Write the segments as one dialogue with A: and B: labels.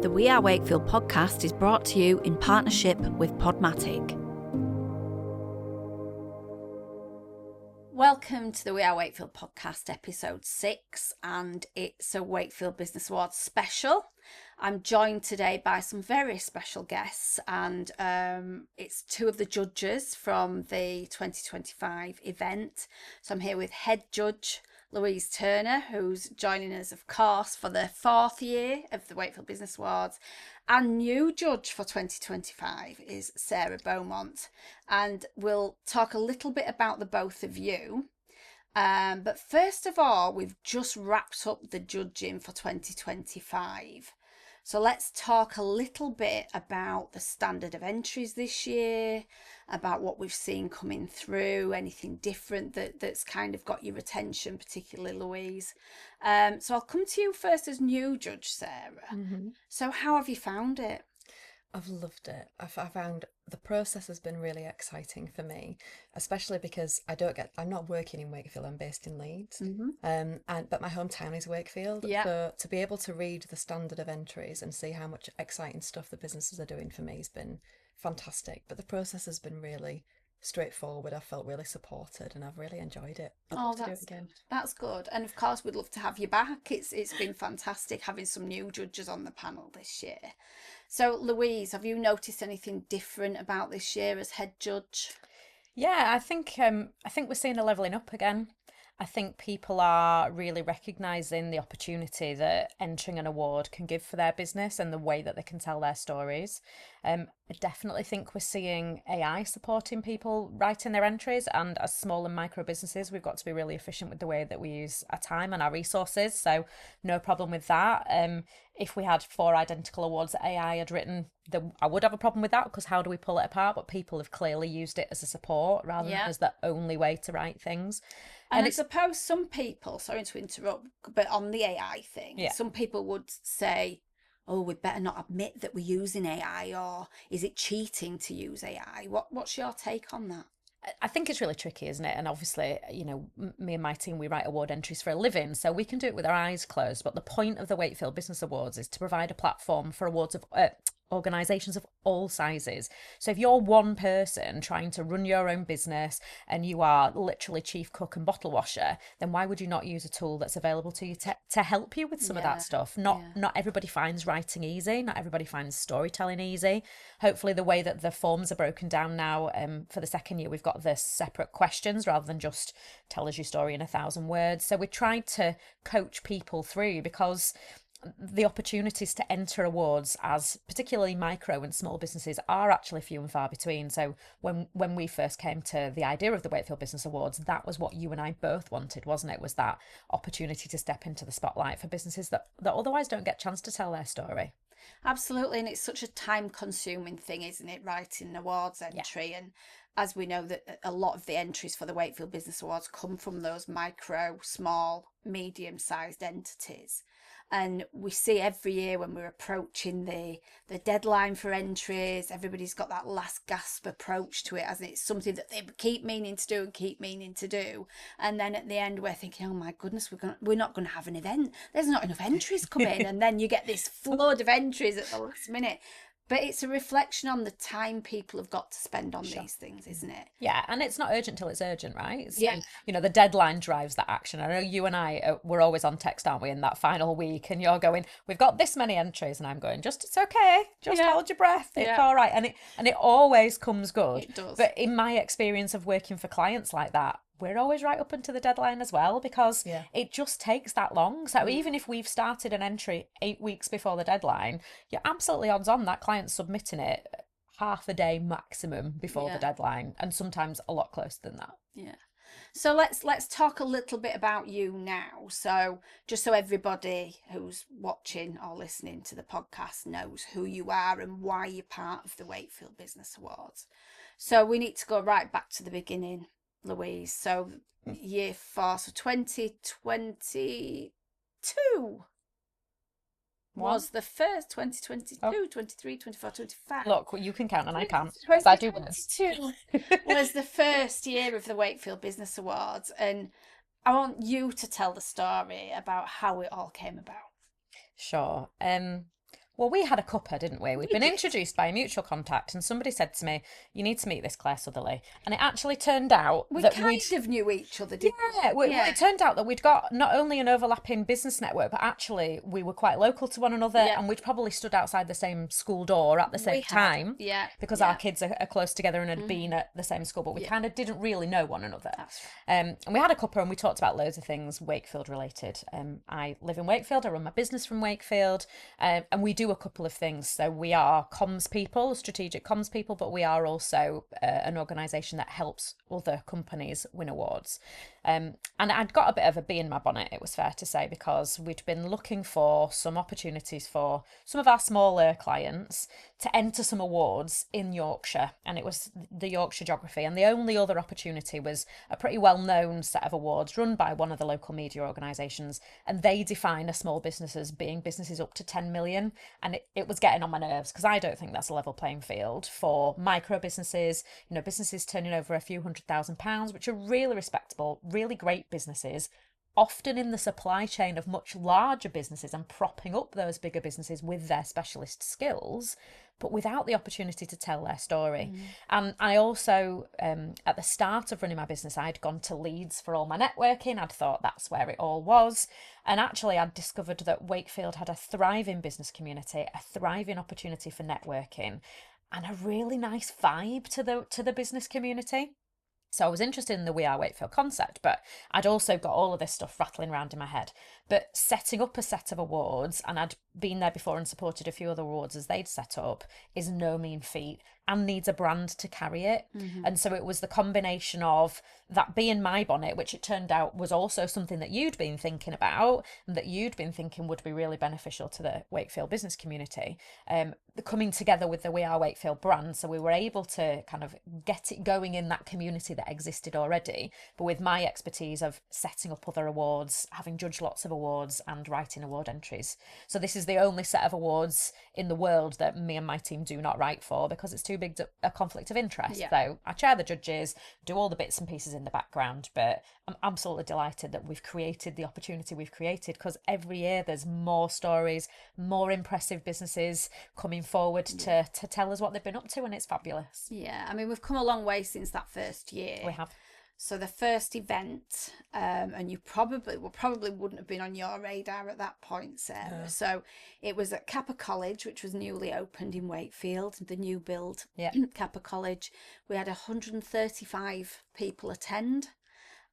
A: The We Are Wakefield podcast is brought to you in partnership with Podmatic. Welcome to the We Are Wakefield podcast, episode 6, and it's a Wakefield Business Awards special. I'm joined today by some very special guests, and it's two of the judges from the 2025 event. So I'm here with head judge Louise Turner, who's joining us, of course, for the 4th year of the Wakefield Business Awards. And new judge for 2025 is Sarah Beaumont. And we'll talk a little bit about the both of you. But first of all, we've just wrapped up the judging for 2025. So let's talk a little bit about the standard of entries this year, about what we've seen coming through, anything different that's kind of got your attention, particularly Louise. So I'll come to you first as new judge, Sarah. Mm-hmm. So how have you found it?
B: I've loved it. I found the process has been really exciting for me, especially because I'm not working in Wakefield, I'm based in Leeds. Mm-hmm. But my hometown is Wakefield. Yeah. So to be able to read the standard of entries and see how much exciting stuff the businesses are doing for me has been fantastic. But the process has been really straightforward. I felt really supported and I've really enjoyed it. I'd love to do it again.
A: That's good. And of course we'd love to have you back. It's been fantastic having some new judges on the panel this year. So Louise, have you noticed anything different about this year as head judge?
B: Yeah, I think we're seeing a levelling up again. I think people are really recognising the opportunity that entering an award can give for their business and the way that they can tell their stories. I definitely think we're seeing AI supporting people writing their entries, and as small and micro businesses, we've got to be really efficient with the way that we use our time and our resources. So no problem with that. If we had 4 identical awards that AI had written, I would have a problem with that, because how do we pull it apart? But people have clearly used it as a support rather than as the only way to write things.
A: And I suppose some people, sorry to interrupt, but on the AI thing, some people would say, oh, we'd better not admit that we're using AI, or is it cheating to use AI? What's your take on that?
B: I think it's really tricky, isn't it? And obviously, you know, me and my team, we write award entries for a living, so we can do it with our eyes closed. But the point of the Wakefield Business Awards is to provide a platform for awards of organisations of all sizes. So if you're one person trying to run your own business and you are literally chief cook and bottle washer, then why would you not use a tool that's available to you to help you with some of that stuff? Not everybody finds writing easy. Not everybody finds storytelling easy. Hopefully the way that the forms are broken down now, for the 2nd year, we've got the separate questions rather than just tell us your story in 1,000 words. So we tried to coach people through, because the opportunities to enter awards as particularly micro and small businesses are actually few and far between. So when we first came to the idea of the Wakefield Business Awards, that was what you and I both wanted, wasn't it? Was that opportunity to step into the spotlight for businesses that otherwise don't get a chance to tell their story.
A: Absolutely. And it's such a time consuming thing, isn't it, writing an awards entry? And as we know, that a lot of the entries for the Wakefield Business Awards come from those micro, small, medium sized entities. And we see every year when we're approaching the deadline for entries, everybody's got that last gasp approach to it, hasn't it? It's something that they keep meaning to do. And then at the end, we're thinking, oh my goodness, we're not going to have an event. There's not enough entries coming. And then you get this flood of entries at the last minute. But it's a reflection on the time people have got to spend on these things, isn't it?
B: Yeah, and it's not urgent till it's urgent, right? So, you know, the deadline drives that action. I know you and I, we're always on text, aren't we, in that final week? And you're going, we've got this many entries. And I'm going, it's okay. Just hold your breath. It's all right. And it always comes good.
A: It does.
B: But in my experience of working for clients like that, we're always right up until the deadline as well, because it just takes that long. So even if we've started an entry 8 weeks before the deadline, you're absolutely odds on that client's submitting it half a day maximum before the deadline, and sometimes a lot closer than that.
A: Yeah. So let's talk a little bit about you now. So just so everybody who's watching or listening to the podcast knows who you are and why you're part of the Wakefield Business Awards. So we need to go right back to the beginning, Louise. So year 4, so 2022 was the first. 2022, 23, 24, 25.
B: Look, you can count and I can't, because I do words.
A: 2022 was the first year of the Wakefield Business Awards, and I want you to tell the story about how it all came about.
B: Sure. Well, we had a cuppa, didn't we? We'd been introduced by a mutual contact, and somebody said to me, "You need to meet this Claire Sutherley." And it actually turned out
A: We
B: that
A: kind of knew each other, didn't
B: yeah,
A: we?
B: well, it turned out that we'd got not only an overlapping business network, but actually we were quite local to one another,
A: Yeah.
B: and we'd probably stood outside the same school door at the same time.
A: Yeah.
B: Because our kids are close together and had been at the same school, but we kind of didn't really know one another.
A: That's
B: And we had a cuppa and we talked about loads of things Wakefield related. I live in Wakefield, I run my business from Wakefield, and we do a couple of things. So we are comms people, strategic comms people, but we are also an organisation that helps other companies win awards. And I'd got a bit of a bee in my bonnet, it was fair to say, because we'd been looking for some opportunities for some of our smaller clients to enter some awards in Yorkshire, and it was the Yorkshire Geography, and the only other opportunity was a pretty well-known set of awards run by one of the local media organisations, and they define a small business as being businesses up to 10 million, and it was getting on my nerves because I don't think that's a level playing field for micro businesses, businesses turning over a few £100,000, which are really respectable, really great businesses, often in the supply chain of much larger businesses and propping up those bigger businesses with their specialist skills, but without the opportunity to tell their story. And I also, at the start of running my business, I'd gone to Leeds for all my networking. I'd thought that's where it all was. And actually, I'd discovered that Wakefield had a thriving business community, a thriving opportunity for networking, and a really nice vibe to the business community. So I was interested in the We Are Wakefield concept, but I'd also got all of this stuff rattling around in my head. But setting up a set of awards, and I'd been there before and supported a few other awards as they'd set up, is no mean feat and needs a brand to carry it. And so it was the combination of that being my bonnet, which it turned out was also something that you'd been thinking about and that you'd been thinking would be really beneficial to the Wakefield business community, coming together with the We Are Wakefield brand. So we were able to kind of get it going in that community that existed already, but with my expertise of setting up other awards, having judged lots of awards and writing award entries. So this is the only set of awards in the world that me and my team do not write for because it's too big a conflict of interest. So I chair the judges, do all the bits and pieces in the background, but I'm absolutely delighted that we've created the opportunity we've created, because every year there's more stories, more impressive businesses coming forward to tell us what they've been up to, and it's fabulous.
A: Yeah, I mean, we've come a long way since that first year.
B: We have.
A: So the first event, and you probably wouldn't have been on your radar at that point, Sarah.
B: No.
A: So it was at Kappa College, which was newly opened in Wakefield, the new build Kappa College. We had 135 people attend.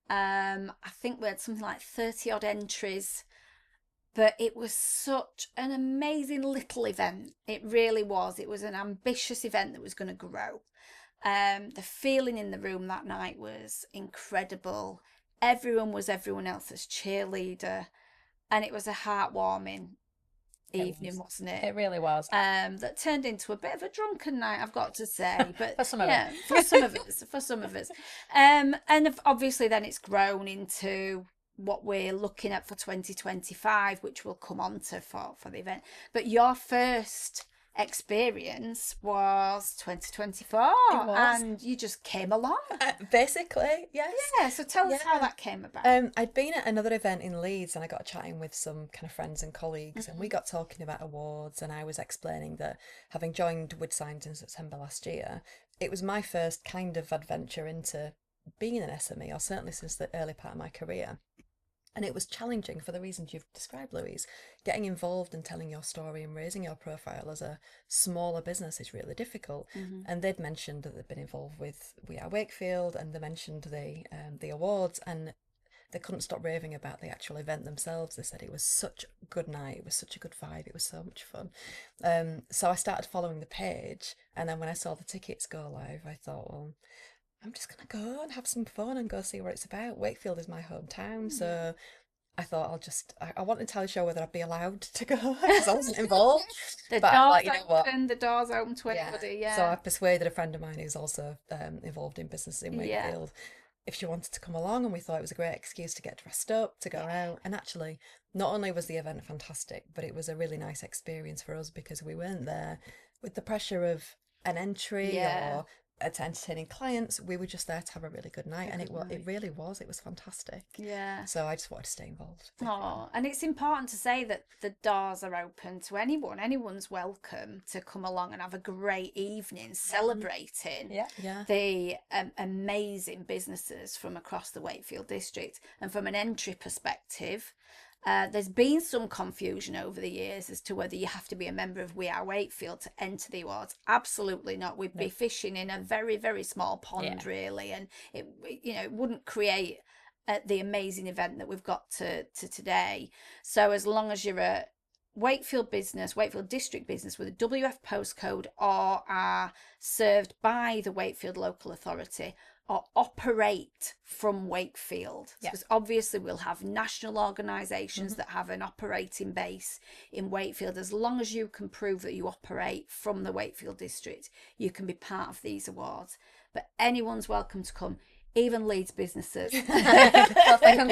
A: I think we had something like 30 odd entries, but it was such an amazing little event. It really was. It was an ambitious event that was going to grow. The feeling in the room that night was incredible. Everyone was everyone else's cheerleader, and it was a heartwarming evening, wasn't it?
B: It really was.
A: That turned into a bit of a drunken night, I've got to say, but
B: For some of it.
A: for some of us. And obviously then it's grown into what we're looking at for 2025, which we'll come on to for the event. But your first experience was 2024, and you just came along.
C: Basically, yes.
A: Yeah, so tell us how that came about.
C: I'd been at another event in Leeds, and I got chatting with some kind of friends and colleagues, and we got talking about awards, and I was explaining that having joined Wood Signs in September last year, it was my first kind of adventure into being an SME, or certainly since the early part of my career. And it was challenging for the reasons you've described, Louise. Getting involved and telling your story and raising your profile as a smaller business is really difficult. And they'd mentioned that they'd been involved with We Are Wakefield, and they mentioned the awards, and they couldn't stop raving about the actual event themselves. They said it was such a good night, it was such a good vibe, it was so much fun. So I started following the page, and then when I saw the tickets go live, I thought, well, I'm just going to go and have some fun and go see what it's about. Wakefield is my hometown, so I thought I wanted to tell the show whether I'd be allowed to go because I wasn't involved.
A: The
C: but
A: doors
C: like, you know what?
A: open, the doors open to everybody,
C: So I persuaded a friend of mine who's also involved in business in Wakefield if she wanted to come along, and we thought it was a great excuse to get dressed up, to go out. And actually, not only was the event fantastic, but it was a really nice experience for us because we weren't there with the pressure of an entry or to entertaining clients. We were just there to have a really good night, and it really was. It was fantastic.
A: Yeah.
C: So I just wanted to stay involved.
A: Oh, and it's important to say that the doors are open to anyone. Anyone's welcome to come along and have a great evening celebrating the amazing businesses from across the Wakefield district. And from an entry perspective, there's been some confusion over the years as to whether you have to be a member of WAW Wakefield to enter the awards. Absolutely not. We'd be fishing in a very, very small pond, really, and it wouldn't create the amazing event that we've got to today. So as long as you're a Wakefield district business with a WF postcode, or are served by the Wakefield local authority, or operate from Wakefield, because obviously we'll have national organisations that have an operating base in Wakefield. As long as you can prove that you operate from the Wakefield district, you can be part of these awards. But anyone's welcome to come, even Leeds businesses.
B: Come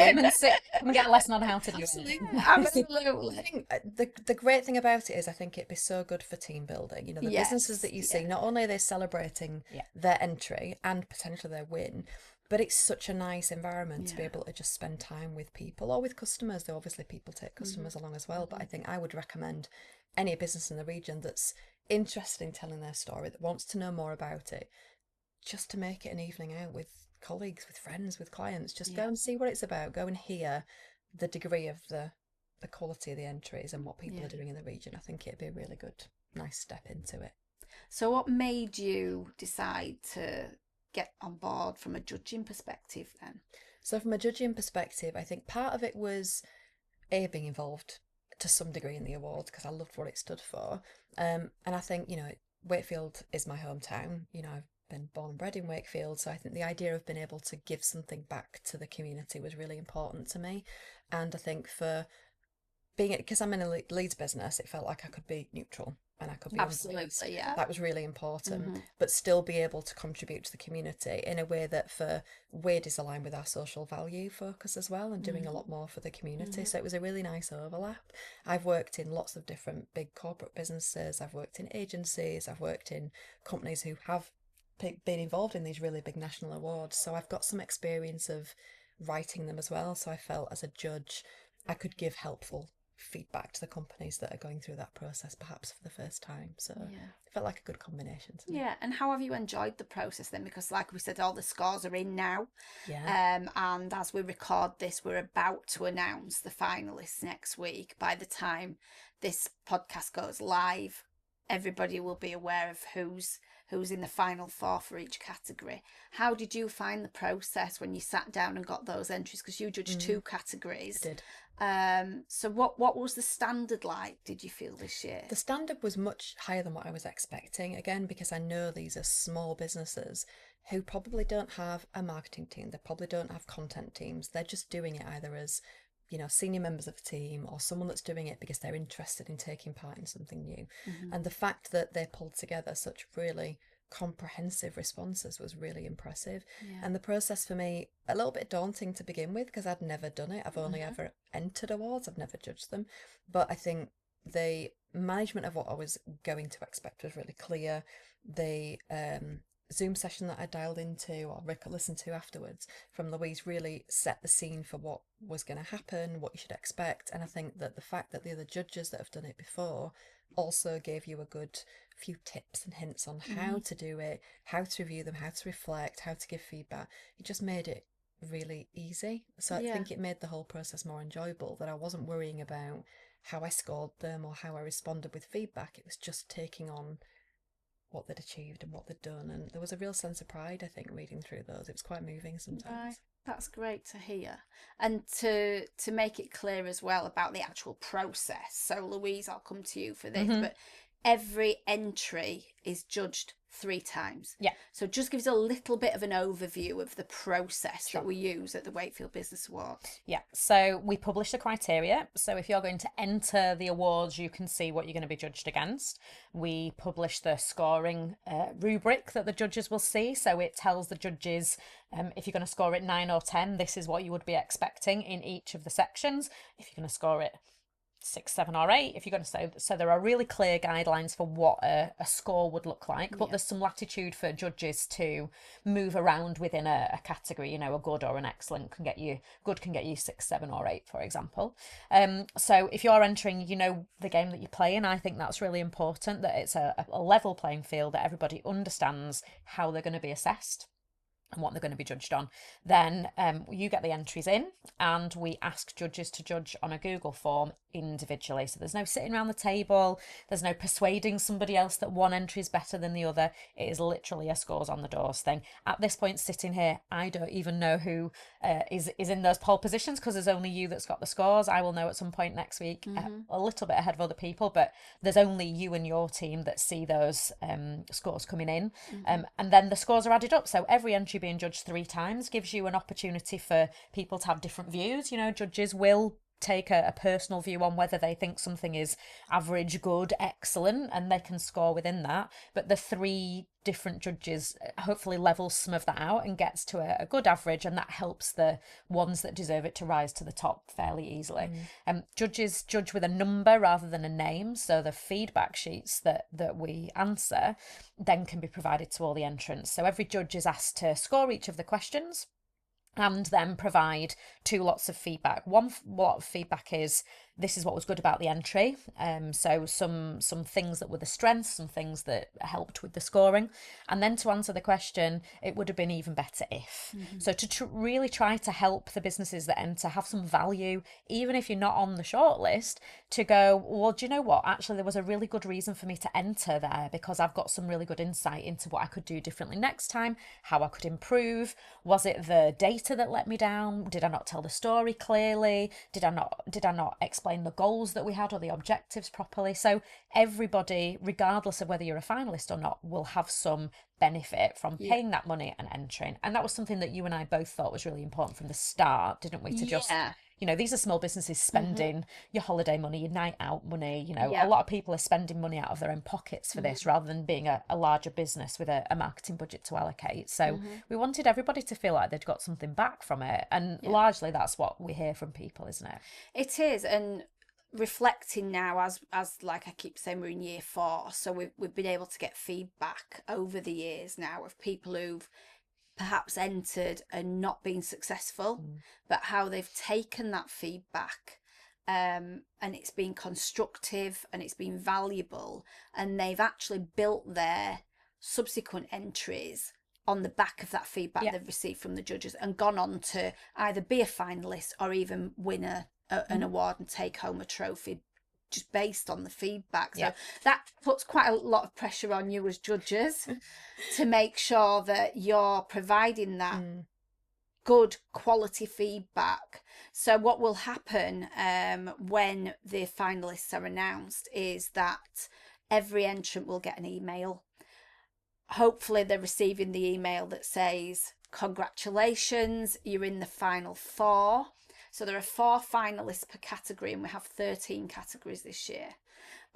B: and get a lesson on how to do it.
A: Absolutely.
C: I think the great thing about it is I think it'd be so good for team building. The businesses that you see, not only are they celebrating their entry and potentially their win, but it's such a nice environment to be able to just spend time with people or with customers. Though obviously people take customers along as well, but I think I would recommend any business in the region that's interested in telling their story, that wants to know more about it, just to make it an evening out with colleagues, with friends, with clients. Just go and see what it's about. Go and hear the degree of the quality of the entries and what people are doing in the region. I think it'd be a really good, nice step into it.
A: So what made you decide to get on board from a judging perspective then?
C: So from a judging perspective, I think part of it was being involved to some degree in the awards, because I loved what it stood for. And I think, Wakefield is my hometown. I've been born and bred in Wakefield, so I think the idea of being able to give something back to the community was really important to me. And I think for because I'm in a Leeds business, it felt like I could be neutral and I could be
A: absolutely,
C: that was really important, but still be able to contribute to the community in a way that for WAD is aligned with our social value focus as well, and doing a lot more for the community. So it was a really nice overlap. I've worked in lots of different big corporate businesses, I've worked in agencies, I've worked in companies who have been involved in these really big national awards, so I've got some experience of writing them as well. So I felt as a judge I could give helpful feedback to the companies that are going through that process perhaps for the first time. So it felt like a good combination to me.
A: And how have you enjoyed the process then? Because like we said, all the scores are in now, and as we record this, we're about to announce the finalists next week. By the time this podcast goes live, everybody will be aware of who's in the final four for each category. How did you find the process when you sat down and got those entries? Because you judged two categories.
C: I did.
A: So what was the standard like, did you feel, this year?
C: The standard was much higher than what I was expecting, again, because I know these are small businesses who probably don't have a marketing team. They probably don't have content teams. They're just doing it either as senior members of a team or someone that's doing it because they're interested in taking part in something new. And the fact that they pulled together such really comprehensive responses was really impressive. And the process for me, a little bit daunting to begin with, because I'd never done it. I've only ever entered awards, I've never judged them. But I think the management of what I was going to expect was really clear. The Zoom session that I dialed into or listened to afterwards from Louise really set the scene for what was going to happen, what you should expect. And I think that the fact that the other judges that have done it before also gave you a good few tips and hints on how to do it, how to review them, how to reflect, how to give feedback, it just made it really easy. So I think it made the whole process more enjoyable, that I wasn't worrying about how I scored them or how I responded with feedback. It was just taking on what they'd achieved and what they'd done, and there was a real sense of pride, I think, reading through those. It was quite moving sometimes.
A: Right. That's great to hear. And to make it clear as well about the actual process, so Louise, I'll come to you for this, but every entry is judged 3 times. So just gives a little bit of an overview of the process that we use at the Wakefield Business Awards.
B: So we publish the criteria. So if you're going to enter the awards, you can see what you're going to be judged against. We publish the scoring rubric that the judges will see. So it tells the judges, if you're going to score it 9 or 10, this is what you would be expecting in each of the sections. If you're going to score it 6, 7 or 8, if you're going to say, so there are really clear guidelines for what a score would look like, but there's some latitude for judges to move around within a category. You know, a good or an excellent can get you 6, 7 or 8, for example. So if you're entering, you know, the game that you're playing, I think that's really important, that it's a level playing field, that everybody understands how they're going to be assessed and what they're going to be judged on. Then you get the entries in, and we ask judges to judge on a Google form individually. So there's no sitting around the table, there's no persuading somebody else that one entry is better than the other. It is literally a scores on the doors thing. At this point, sitting here, I don't even know who is in those pole positions, because there's only you that's got the scores. I will know at some point next week, a little bit ahead of other people, but there's only you and your team that see those scores coming in. And then the scores are added up. So every entry being judged 3 times gives you an opportunity for people to have different views. You know, judges will take a personal view on whether they think something is average, good, excellent, and they can score within that. But the 3 different judges hopefully levels some of that out and gets to a good average, and that helps the ones that deserve it to rise to the top fairly easily. Judges judge with a number rather than a name, so the feedback sheets that we answer then can be provided to all the entrants. So every judge is asked to score each of the questions and then provide 2 lots of feedback. One lot of feedback is, this is what was good about the entry. So some things that were the strengths, some things that helped with the scoring. And then to answer the question, it would have been even better if. So to really try to help the businesses that enter have some value, even if you're not on the shortlist, to go, well, do you know what? Actually, there was a really good reason for me to enter there, because I've got some really good insight into what I could do differently next time, how I could improve. Was it the data that let me down? Did I not tell the story clearly? Did I not explain the goals that we had or the objectives properly? So everybody, regardless of whether you're a finalist or not, will have some benefit from paying that money and entering. And that was something that you and I both thought was really important from the start, didn't we? To just, you know, these are small businesses spending your holiday money, your night out money. You know, a lot of people are spending money out of their own pockets for this, rather than being a larger business with a marketing budget to allocate. So we wanted everybody to feel like they'd got something back from it. And largely that's what we hear from people, isn't it?
A: It is. And reflecting now, as like I keep saying, we're in year 4, so we've been able to get feedback over the years now of people who've perhaps entered and not been successful, but how they've taken that feedback, and it's been constructive and it's been valuable, and they've actually built their subsequent entries on the back of that feedback they've received from the judges, and gone on to either be a finalist or even win an award and take home a trophy, just based on the feedback. So that puts quite a lot of pressure on you as judges to make sure that you're providing that good quality feedback. So what will happen when the finalists are announced is that every entrant will get an email. Hopefully they're receiving the email that says, congratulations, you're in the final 4. So there are 4 finalists per category, and we have 13 categories this year.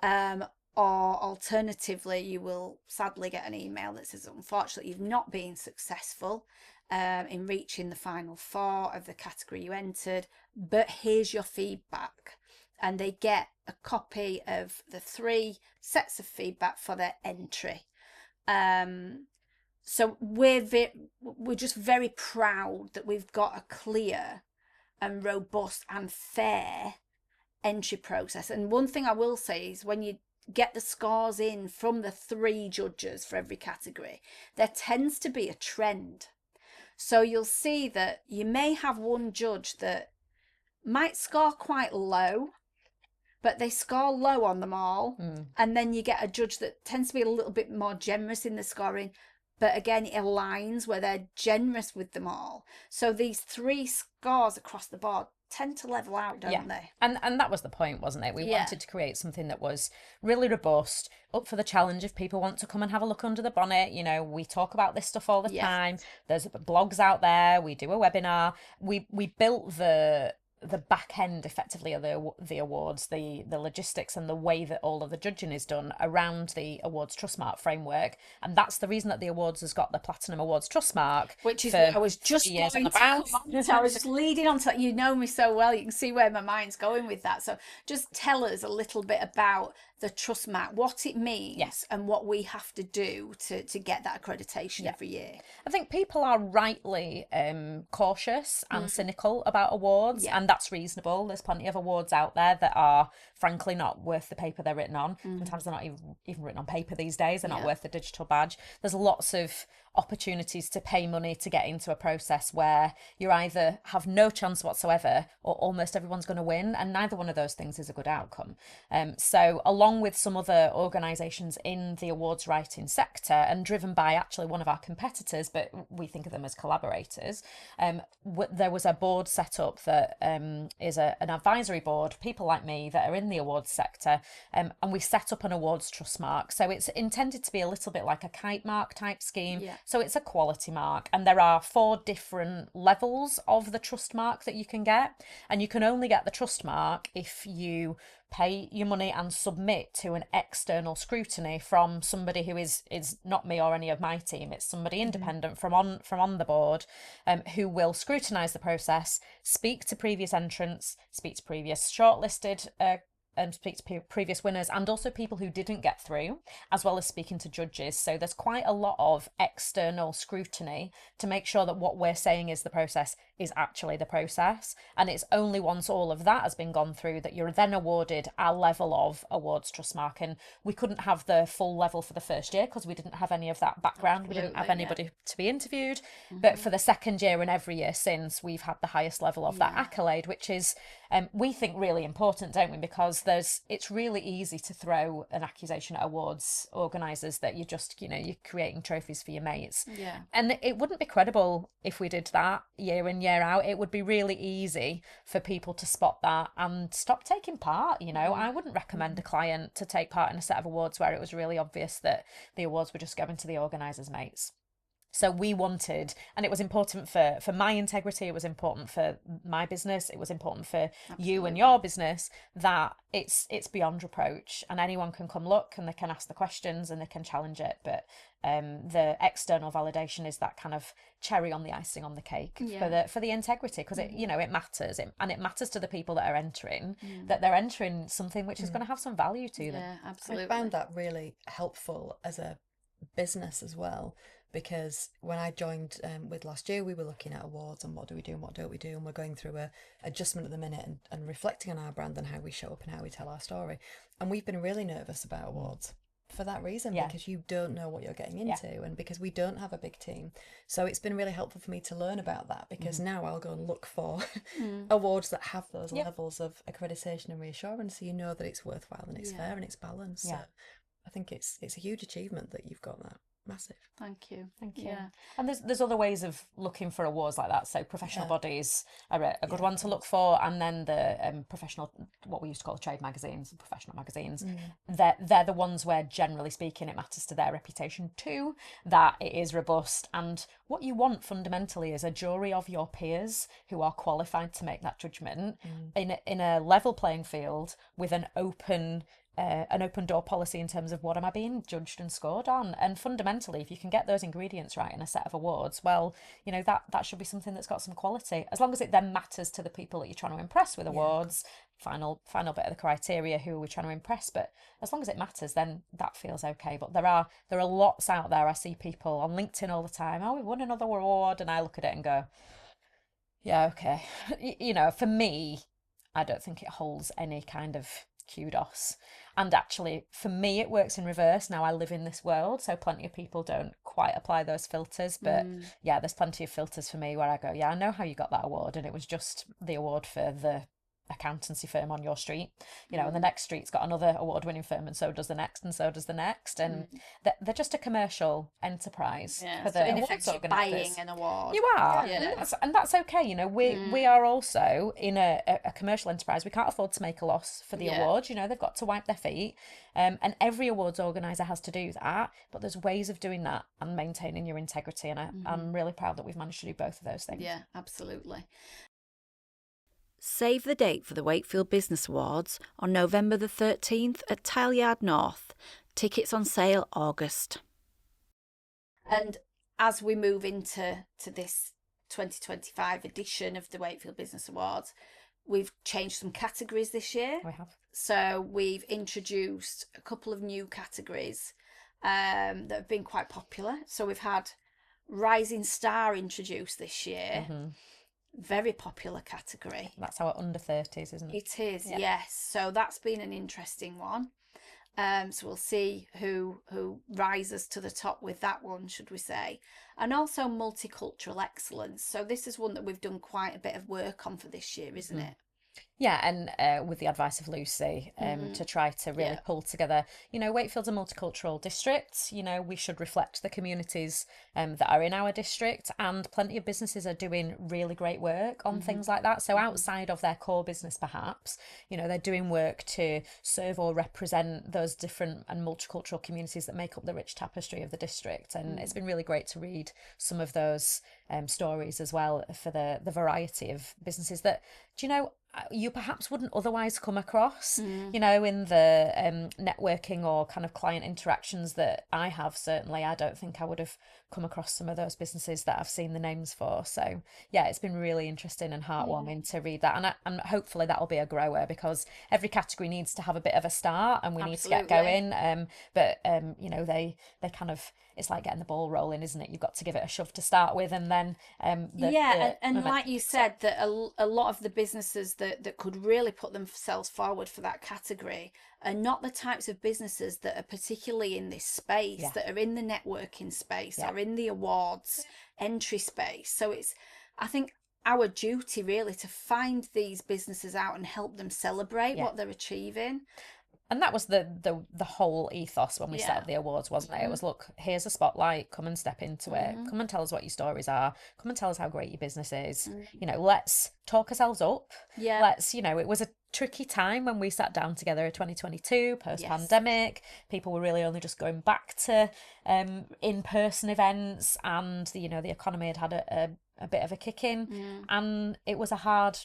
A: Or alternatively, you will sadly get an email that says, unfortunately, you've not been successful in reaching the final 4 of the category you entered, but here's your feedback. And they get a copy of the 3 sets of feedback for their entry. So we're just very proud that we've got a clear and robust and fair entry process. And one thing I will say is, when you get the scores in from the 3 judges for every category, there tends to be a trend. So you'll see that you may have one judge that might score quite low, but they score low on them all. And then you get a judge that tends to be a little bit more generous in the scoring, but again, it aligns where they're generous with them all. So these 3 scores across the board tend to level out, don't they?
B: And that was the point, wasn't it? We wanted to create something that was really robust, up for the challenge if people want to come and have a look under the bonnet. You know, we talk about this stuff all the time. There's blogs out there. We do a webinar. We built the the back end effectively of the awards, the logistics and the way that all of the judging is done around the awards trustmark framework, and that's the reason that the awards has got the Platinum Awards trustmark,
A: which is what I was just going to come on to. I was just leading on to that. You know me so well, you can see where my mind's going with that. So just tell us a little bit about the trustmark, what it means, and what we have to do to get that accreditation every year.
B: I think people are rightly cautious and cynical about awards, and that's reasonable. There's plenty of awards out there that are frankly not worth the paper they're written on. Sometimes they're not even written on paper these days. They're not worth the digital badge. There's lots of opportunities to pay money to get into a process where you either have no chance whatsoever or almost everyone's going to win, and neither one of those things is a good outcome. So along with some other organisations in the awards writing sector, and driven by actually one of our competitors, but we think of them as collaborators, there was a board set up that is an advisory board, people like me that are in the awards sector, and we set up an awards trustmark. So it's intended to be a little bit like a kite mark type scheme. So it's a quality mark, and there are 4 different levels of the trust mark that you can get, and you can only get the trust mark if you pay your money and submit to an external scrutiny from somebody who is not me or any of my team. It's somebody independent from on the board, who will scrutinise the process, speak to previous entrants, speak to previous shortlisted and speak to previous winners, and also people who didn't get through, as well as speaking to judges. So there's quite a lot of external scrutiny to make sure that what we're saying is the process is actually the process. And it's only once all of that has been gone through that you're then awarded a level of awards trustmark. And we couldn't have the full level for the first year because we didn't have any of that background. We didn't have anybody to be interviewed. But for the second year and every year since, we've had the highest level of that accolade, which is we think really important, don't we? Because it's really easy to throw an accusation at awards organisers that you're creating trophies for your mates. And it wouldn't be credible if we did that year in, year out. It would be really easy for people to spot that and stop taking part. I wouldn't recommend a client to take part in a set of awards where it was really obvious that the awards were just going to the organisers' mates. So we wanted, and it was important for my integrity, it was important for my business, it was important for you and your business, that it's beyond reproach, and anyone can come look and they can ask the questions and they can challenge it. But the external validation is that kind of cherry on the icing on the cake for the integrity, because it matters, and it matters to the people that are entering, that they're entering something which is going to have some value to them.
A: Yeah, absolutely.
C: I found that really helpful as a business as well, because when I joined with last year, we were looking at awards and what do we do and what don't we do, and we're going through a adjustment at the minute and reflecting on our brand and how we show up and how we tell our story. And we've been really nervous about awards for that reason, because you don't know what you're getting into, and because we don't have a big team. So it's been really helpful for me to learn about that, because now I'll go and look for awards that have those levels of accreditation and reassurance, so you know that it's worthwhile and it's fair and it's balanced. So I think it's a huge achievement that you've got that. Massive.
A: Thank you.
B: Yeah. And there's other ways of looking for awards like that. So professional bodies are a good one to look for, and then the professional, what we used to call trade magazines, professional magazines, they're the ones where, generally speaking, it matters to their reputation too, that it is robust. And what you want fundamentally is a jury of your peers who are qualified to make that judgment in a level playing field, with an open door policy in terms of what am I being judged and scored on. And fundamentally, if you can get those ingredients right in a set of awards, well, that should be something that's got some quality, as long as it then matters to the people that you're trying to impress with awards. Final bit of the criteria, who are we trying to impress? But as long as it matters, then that feels okay. But there are lots out there. I see people on LinkedIn all the time, we won another award, and I look at it and go, yeah, okay. For me, I don't think it holds any kind of kudos. And actually, for me, it works in reverse. Now I live in this world, so plenty of people don't quite apply those filters. But there's plenty of filters for me where I go, I know how you got that award, and it was just the award for the accountancy firm on your street, and the next street's got another award-winning firm, and so does the next, and so does the next, and they're just a commercial enterprise for the
A: so in
B: awards
A: effect, you're buying an award.
B: You are, and that's okay. We are also in a commercial enterprise. We can't afford to make a loss for the award. They've got to wipe their feet, and every awards organizer has to do that. But there's ways of doing that and maintaining your integrity, and I'm really proud that we've managed to do both of those things.
A: Yeah, absolutely. Save the date for the Wakefield Business Awards on November the 13th at Tileyard North. Tickets on sale August. And as we move into this 2025 edition of the Wakefield Business Awards, we've changed some categories this year.
B: We have.
A: So we've introduced a couple of new categories that have been quite popular. So we've had Rising Star introduced this year.
B: Mm-hmm.
A: Very popular category.
B: That's our under 30s, isn't it?
A: It is, yes. So that's been an interesting one. So we'll see who rises to the top with that one, should we say. And also multicultural excellence. So this is one that we've done quite a bit of work on for this year, isn't it?
B: Yeah, and with the advice of Lucy, to try to really pull together, Wakefield's a multicultural district. We should reflect the communities that are in our district, and plenty of businesses are doing really great work on things like that. So outside of their core business, perhaps, they're doing work to serve or represent those different and multicultural communities that make up the rich tapestry of the district. And it's been really great to read some of those stories as well, for the variety of businesses that, you perhaps wouldn't otherwise come across, in the networking or kind of client interactions that I have. Certainly, I don't think I would have come across some of those businesses that I've seen the names for. So yeah, it's been really interesting and heartwarming to read that, and hopefully that'll be a grower, because every category needs to have a bit of a start, and we need to get going. But they kind of, it's like getting the ball rolling, isn't it? You've got to give it a shove to start with, and then
A: and like you said, that a lot of the businesses that could really put themselves forward for that category are not the types of businesses that are particularly in this space, that are in the networking space or in the awards entry space. So it's, I think, our duty really to find these businesses out and help them celebrate what they're achieving.
B: And that was the whole ethos when we set up the awards, wasn't it? It was, look, here's a spotlight, come and step into it, come and tell us what your stories are, come and tell us how great your business is. Let's talk ourselves up. Let's, it was a tricky time when we sat down together in 2022, post-pandemic. People were really only just going back to in-person events, and the economy had had a bit of a kick in, and it was a hard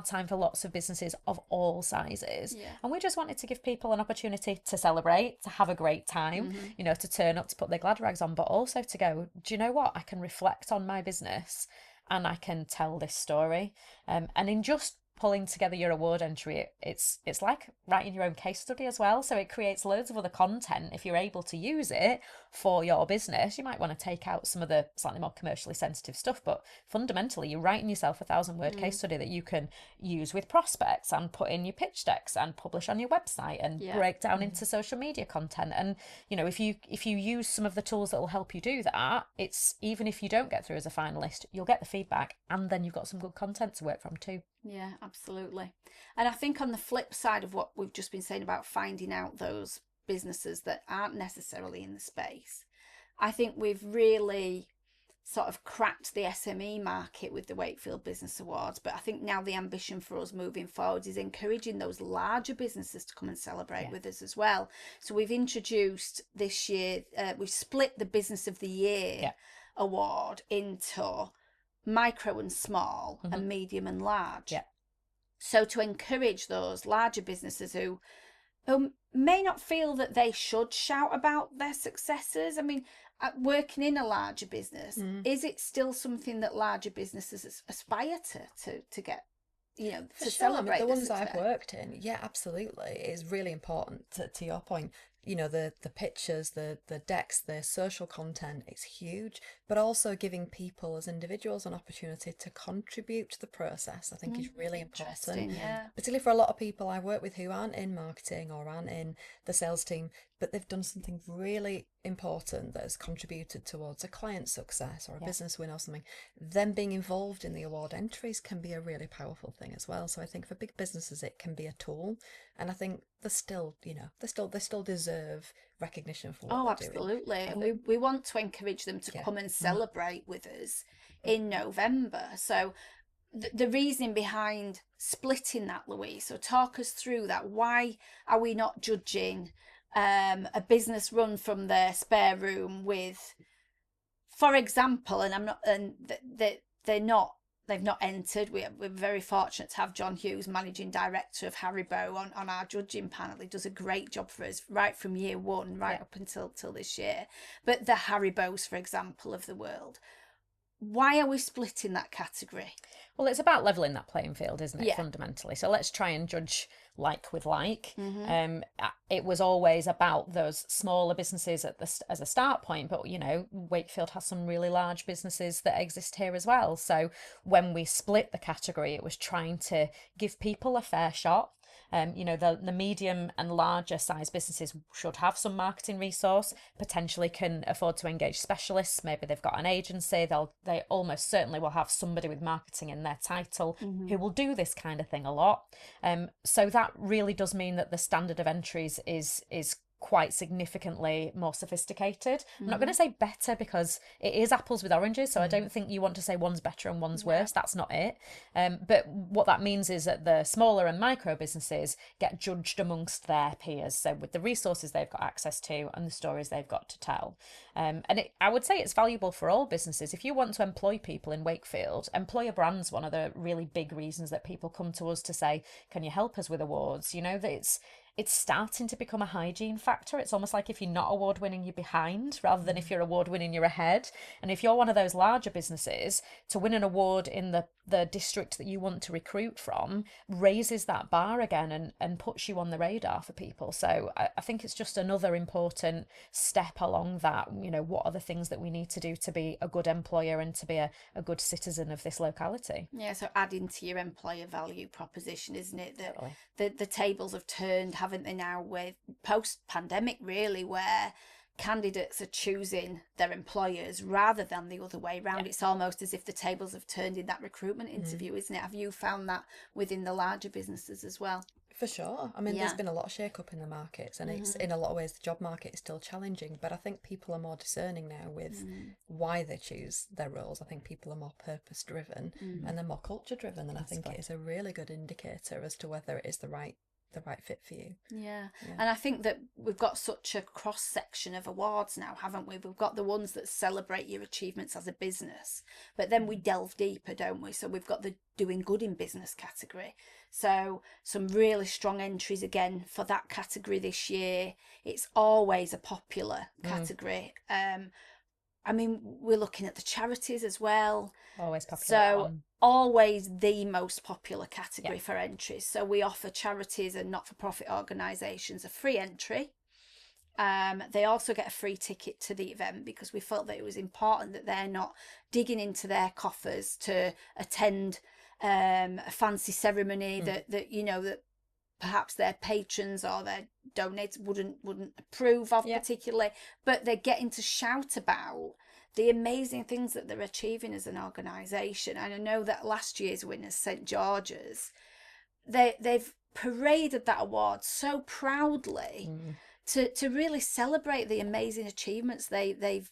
B: time for lots of businesses of all sizes. And we just wanted to give people an opportunity to celebrate, to have a great time, to turn up, to put their glad rags on, but also to go, do you know what, I can reflect on my business and I can tell this story. And in just pulling together your award entry, it's like writing your own case study as well. So it creates loads of other content. If you're able to use it for your business, you might want to take out some of the slightly more commercially sensitive stuff, but fundamentally you're writing yourself a 1,000-word case study that you can use with prospects and put in your pitch decks and publish on your website and break down into social media content. And if you use some of the tools that will help you do that, it's, even if you don't get through as a finalist, you'll get the feedback, and then you've got some good content to work from too.
A: Yeah, absolutely. And I think on the flip side of what we've just been saying about finding out those businesses that aren't necessarily in the space, I think we've really sort of cracked the SME market with the Wakefield Business Awards. But I think now the ambition for us moving forward is encouraging those larger businesses to come and celebrate with us as well. So we've introduced this year, we've split the Business of the Year award into micro and small and medium and large. So to encourage those larger businesses who may not feel that they should shout about their successes. I mean, working in a larger business, is it still something that larger businesses aspire to get, to celebrate?
C: I mean, the ones I've worked in, absolutely, it is really important to your point. The pictures, the decks, the social content, it's huge, but also giving people as individuals an opportunity to contribute to the process, I think is really important. Particularly for a lot of people I work with who aren't in marketing or aren't in the sales team, but they've done something really important that has contributed towards a client success or a business win or something. Them being involved in the award entries can be a really powerful thing as well. So I think for big businesses it can be a tool, and I think they still deserve recognition for what they're doing.
A: Absolutely. And we want to encourage them to come and celebrate with us in November. So the reasoning behind splitting that, Louise, so talk us through that. Why are we not judging a business run from their spare room with, for example, they're not they've not entered. We're very fortunate to have John Hughes, managing director of Haribo, on our judging panel. He does a great job for us right from year one right up until this year. But the Haribos, for example, of the world, why are we splitting that category?
B: Well, it's about leveling that playing field, isn't it, fundamentally? So let's try and judge like with like. It was always about those smaller businesses as a start point, but, you know, Wakefield has some really large businesses that exist here as well. So when we split the category, it was trying to give people a fair shot. You know, the medium and larger size businesses should have some marketing resource, potentially can afford to engage specialists. Maybe they've got an agency. They almost certainly will have somebody with marketing in their title who will do this kind of thing a lot. So that really does mean that the standard of entries is quite significantly more sophisticated. I'm not going to say better, because it is apples with oranges, so I don't think you want to say one's better and one's worse. That's not it. But what that means is that the smaller and micro businesses get judged amongst their peers, so with the resources they've got access to and the stories they've got to tell. I would say it's valuable for all businesses. If you want to employ people in Wakefield, employer brand's one of the really big reasons that people come to us to say, can you help us with awards? You know, that it's starting to become a hygiene factor. It's almost like if you're not award winning, you're behind, rather than if you're award winning, you're ahead. And if you're one of those larger businesses, to win an award in the district that you want to recruit from raises that bar again and puts you on the radar for people. So I think it's just another important step along that. You know, what are the things that we need to do to be a good employer and to be a good citizen of this locality?
A: Yeah, so adding to your employer value proposition, isn't it? That
B: Totally.
A: the tables have turned, haven't they, now, with post-pandemic, really, where candidates are choosing their employers rather than the other way around. It's almost as if the tables have turned in that recruitment interview, isn't it? Have you found that within the larger businesses as well?
C: For sure. I mean, there's been a lot of shake-up in the markets, and it's, in a lot of ways, the job market is still challenging, but I think people are more discerning now with why they choose their roles. I think people are more purpose-driven and they're more culture-driven, and I think it is a really good indicator as to whether it is the right fit for you.
A: Yeah. And I think that we've got such a cross section of awards now, haven't we? We've got the ones that celebrate your achievements as a business, but then we delve deeper, don't we? So we've got the doing good in business category. So some really strong entries again for that category this year. It's always a popular category. I mean, we're looking at the charities as well.
B: Always popular.
A: So always the most popular category for entries. So we offer charities and not-for-profit organisations a free entry. They also get a free ticket to the event, because we felt that it was important that they're not digging into their coffers to attend a fancy ceremony that you know, that perhaps their patrons or their donators wouldn't approve of particularly, but they're getting to shout about the amazing things that they're achieving as an organisation. And I know that last year's winners, St George's, they've paraded that award so proudly to really celebrate the amazing achievements they've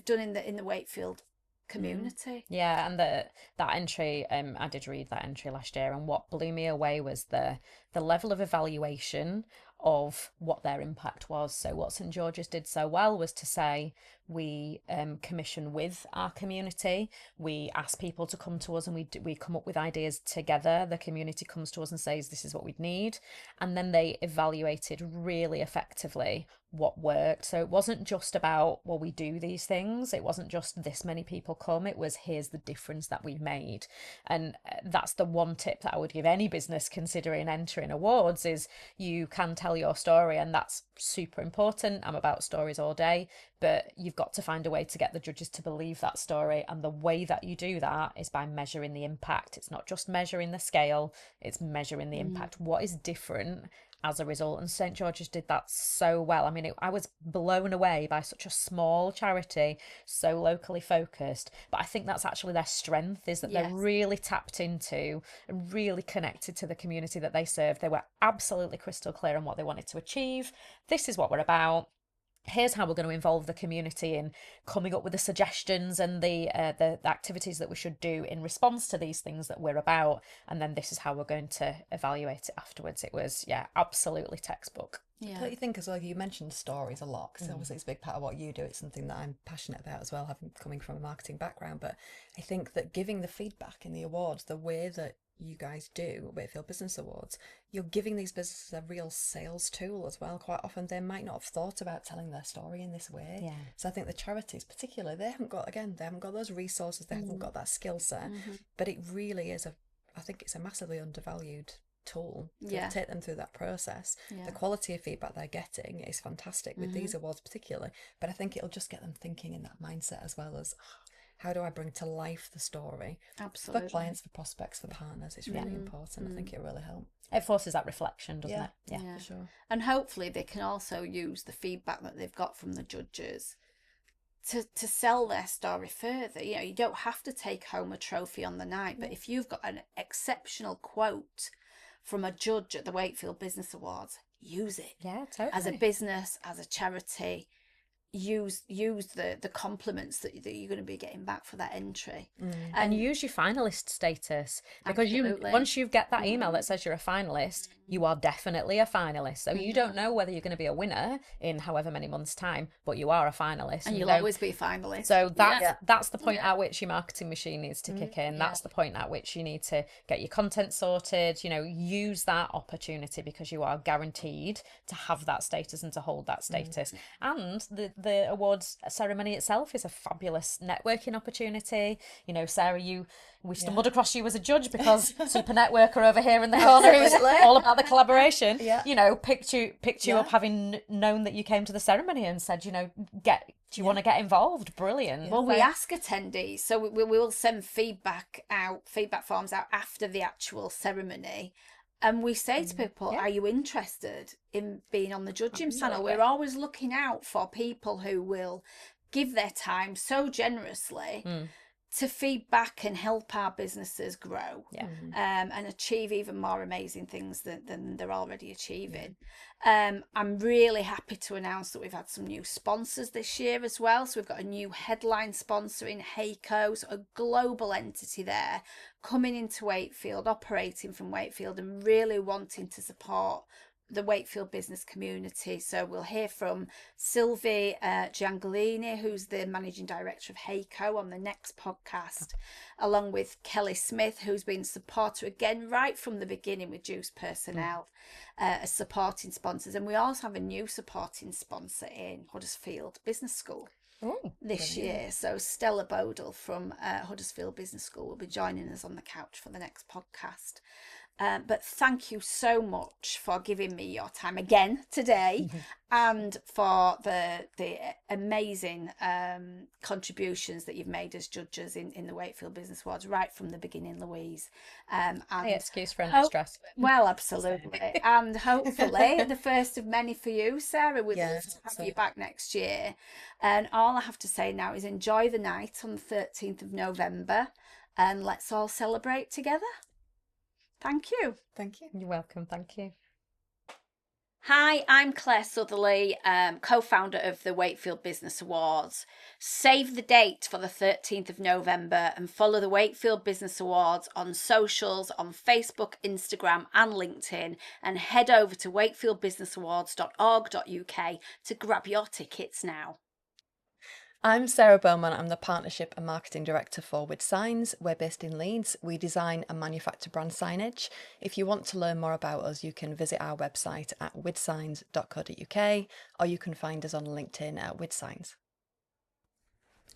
A: done in the Wakefield community.
B: Yeah, and that entry, I did read that entry last year, and what blew me away was the level of evaluation of what their impact was. So what St George's did so well was to say, we commission with our community, we ask people to come to us, and we come up with ideas together. The community comes to us and says, this is what we'd need, and then they evaluated really effectively what worked. So it wasn't just about, well, we do these things, it wasn't just this many people come, it was, here's the difference that we've made. And that's the one tip that I would give any business considering entering awards, is you can tell your story, and that's super important. I'm about stories all day, but you've got to find a way to get the judges to believe that story, and the way that you do that is by measuring the impact. It's not just measuring the scale, it's measuring the impact. What is different as a result? And St George's did that so well. I mean, I was blown away by such a small charity, so locally focused, but I think that's actually their strength, is that they're really tapped into and really connected to the community that they serve. They were absolutely crystal clear on what they wanted to achieve. This is what we're about. Here's how we're going to involve the community in coming up with the suggestions and the activities that we should do in response to these things that we're about. And then this is how we're going to evaluate it afterwards. It was, absolutely textbook.
C: Don't you think as well, you mentioned stories a lot, because obviously it's a big part of what you do. It's something that I'm passionate about as well, coming from a marketing background. But I think that giving the feedback in the awards, the way that you guys do at Wakefield Business Awards, you're giving these businesses a real sales tool as well. Quite often they might not have thought about telling their story in this way.
B: Yeah.
C: So I think the charities particularly, they haven't got those resources, they haven't got that skill set. But it really is I think it's a massively undervalued tool to take them through that process. The quality of feedback they're getting is fantastic with these awards particularly, but I think it'll just get them thinking in that mindset as well as, how do I bring to life the story?
A: Absolutely.
C: For clients, for prospects, for partners, it's really important. I think it really helps.
B: It forces that reflection, doesn't it?
C: Yeah, for sure.
A: And hopefully they can also use the feedback that they've got from the judges to sell their story further. You know, you don't have to take home a trophy on the night, but if you've got an exceptional quote from a judge at the Wakefield Business Awards, use it.
B: Yeah, totally.
A: As a business, as a charity, use the compliments that you're going to be getting back for that entry.
B: And use your finalist status, because once you get that email that says you're a finalist, you are definitely a finalist. So you don't know whether you're going to be a winner in however many months' time, but you are a finalist.
A: And you'll always be a finalist.
B: So that's the point at which your marketing machine needs to kick in. That's the point at which you need to get your content sorted. You know, use that opportunity, because you are guaranteed to have that status and to hold that status. And the awards ceremony itself is a fabulous networking opportunity. You know, Sarah, we stumbled across you as a judge because Super Networker over here in the corner, who's all about the collaboration, you know, picked you up, having known that you came to the ceremony, and said, you know, do you want to get involved? Brilliant.
A: Well, we ask attendees, so we will send feedback forms out after the actual ceremony. And we say to people, are you interested in being on the judging panel? We're always looking out for people who will give their time so generously to feedback and help our businesses grow and achieve even more amazing things than they're already achieving. I'm really happy to announce that we've had some new sponsors this year as well. So we've got a new headline sponsor in Hayco, so a global entity there, coming into Wakefield, operating from Wakefield, and really wanting to support the Wakefield business community. So we'll hear from Sylvie Giangalini, who's the managing director of Hayco, on the next podcast, along with Kelly Smith, who's been a supporter again right from the beginning with Juice Personnel as supporting sponsors. And we also have a new supporting sponsor in Huddersfield Business School this year. So Stella Bodle from Huddersfield Business School will be joining us on the couch for the next podcast. But thank you so much for giving me your time again today, and for the amazing contributions that you've made as judges in the Wakefield Business Awards right from the beginning, Louise. And
B: excuse for any stress.
A: Well, absolutely. And hopefully the first of many for you, Sarah. We'd love to have you back next year. And all I have to say now is enjoy the night on the 13th of November, and let's all celebrate together. Thank you.
C: Thank you.
B: You're welcome. Thank you.
A: Hi, I'm Claire Sutherley, co-founder of the Wakefield Business Awards. Save the date for the 13th of November and follow the Wakefield Business Awards on socials, on Facebook, Instagram and LinkedIn, and head over to wakefieldbusinessawards.org.uk to grab your tickets now.
C: I'm Sarah Beaumont. I'm the Partnership and Marketing Director for With Signs. We're based in Leeds. We design and manufacture brand signage. If you want to learn more about us, you can visit our website at withsigns.co.uk, or you can find us on LinkedIn at With Signs.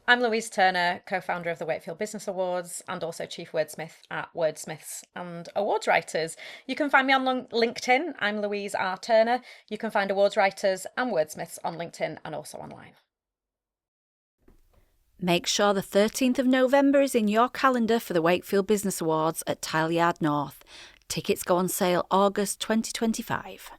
B: I'm Louise Turner, co-founder of the Wakefield Business Awards and also chief wordsmith at Wordsmiths and Awards Writers. You can find me on LinkedIn. I'm Louise R. Turner. You can find Awards Writers and Wordsmiths on LinkedIn and also online.
A: Make sure the 13th of November is in your calendar for the Wakefield Business Awards at Tileyard North. Tickets go on sale August 2025.